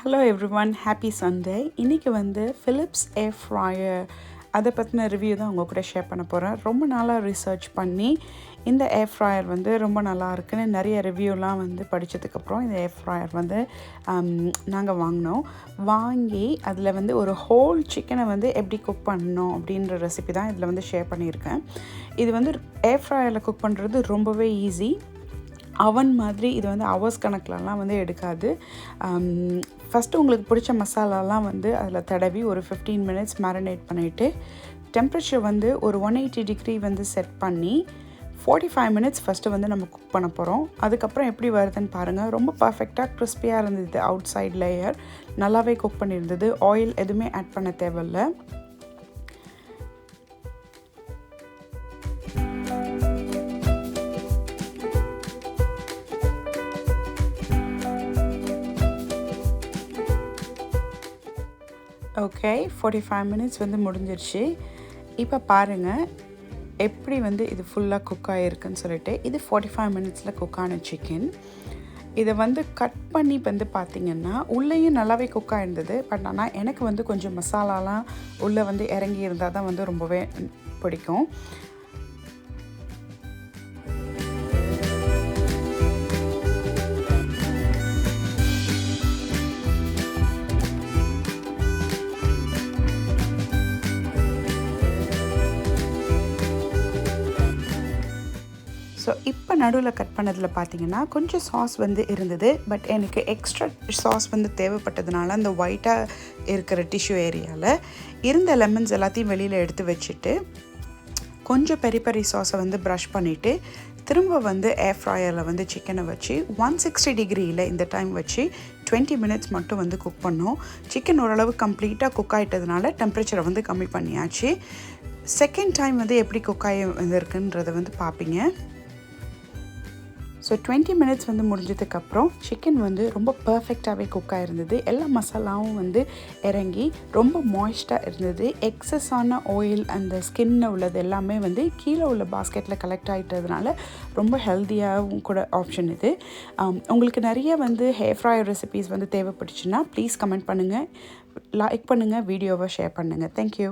Hello everyone, happy Sunday. இன்றைக்கி வந்து Philips ஏர் fryer அதை பற்றின ரிவ்யூ தான் உங்கள் கூட ஷேர் பண்ண போகிறேன். ரொம்ப நாளாக ரிசர்ச் பண்ணி இந்த ஏர் ஃப்ரையர் வந்து ரொம்ப நல்லா இருக்குன்னு நிறைய ரிவ்யூலாம் வந்து படித்ததுக்கப்புறம் இந்த ஏர் ஃப்ரையர் வந்து நாங்கள் வாங்கி அதில் வந்து ஒரு ஹோல் சிக்கனை வந்து எப்படி குக் பண்ணணும் அப்படின்ற ரெசிபி தான் இதில் வந்து ஷேர் பண்ணியிருக்கேன். இது வந்து ஏர் ஃப்ரையரில் குக் பண்ணுறது ரொம்பவே ஈஸி. அவன் மாதிரி இது வந்து ஹவர்ஸ் கணக்கிலலாம் வந்து எடுக்காது. ஃபஸ்ட்டு உங்களுக்கு பிடிச்ச மசாலாலாம் வந்து அதில் தடவி ஒரு 15 மினிட்ஸ் மேரினேட் பண்ணிவிட்டு டெம்பரேச்சர் வந்து ஒரு 180 டிகிரி வந்து செட் பண்ணி 45 மினிட்ஸ் ஃபஸ்ட்டு வந்து நம்ம குக் பண்ண போகிறோம். அதுக்கப்புறம் எப்படி வருதுன்னு பாருங்கள். ரொம்ப பர்ஃபெக்டாக கிறிஸ்பியாக இருந்தது. அவுட் சைட் லேயர் நல்லாவே குக் பண்ணியிருந்தது. ஆயில் எதுவுமே ஆட் பண்ண தேவையில்லை. ஓகே, 45 மினிட்ஸ் வந்து முடிஞ்சிருச்சு. இப்போ பாருங்கள் எப்படி வந்து இது ஃபுல்லாக குக் ஆகிருக்குன்னு சொல்லிட்டு. இது 45 மினிட்ஸில் குக்கான சிக்கன். இதை வந்து கட் பண்ணி வந்து பார்த்திங்கன்னா உள்ளேயும் நல்லாவே குக் ஆகிருந்தது. பட் ஆனால் எனக்கு வந்து கொஞ்சம் மசாலாலாம் உள்ளே வந்து இறங்கி இருந்தால் தான் வந்து ரொம்பவே பிடிக்கும். ஸோ இப்போ நடுவில் கட் பண்ணதில் பார்த்திங்கன்னா கொஞ்சம் சாஸ் வந்து இருந்தது. பட் எனக்கு எக்ஸ்ட்ரா சாஸ் வந்து தேவைப்பட்டதுனால அந்த ஒயிட்டாக இருக்கிற டிஷ்யூ ஏரியாவில் இருந்த லெமன்ஸ் எல்லாத்தையும் வெளியில் எடுத்து வச்சுட்டு கொஞ்சம் பெரி பெரி சாஸை வந்து ப்ரஷ் பண்ணிவிட்டு திரும்ப வந்து ஏர் ஃப்ரையரில் வந்து சிக்கனை வச்சு 160 டிகிரியில் இந்த டைம் வச்சு 20 மினிட்ஸ் மட்டும் வந்து குக் பண்ணோம். சிக்கன் ஓரளவு கம்ப்ளீட்டாக குக் ஆகிட்டதுனால டெம்பரேச்சரை வந்து கம்மி பண்ணியாச்சு. செகண்ட் டைம் வந்து எப்படி குக் ஆகி வந்திருக்குன்றதை வந்து பார்ப்பீங்க. ஸோ 20 மினிட்ஸ் வந்து முடிஞ்சதுக்கப்புறம் சிக்கன் வந்து ரொம்ப பர்ஃபெக்டாகவே குக் ஆகிருந்தது. எல்லா மசாலாவும் வந்து இறங்கி ரொம்ப மாய்ஸ்டாக இருந்தது. எக்ஸஸான ஆயில் அந்த ஸ்கின்னில் உள்ளது எல்லாமே வந்து கீழே உள்ள பாஸ்கெட்டில் கலெக்ட் ஆகிட்டதுனால ரொம்ப ஹெல்த்தியாகவும் கூட ஆப்ஷன் இது. உங்களுக்கு நிறைய வந்து ஹேர் ஃப்ரையர் ரெசிபீஸ் வந்து தேவைப்பட்டுச்சுன்னா ப்ளீஸ் கமெண்ட் பண்ணுங்கள், லைக் பண்ணுங்கள், வீடியோவை ஷேர் பண்ணுங்கள். தேங்க்யூ.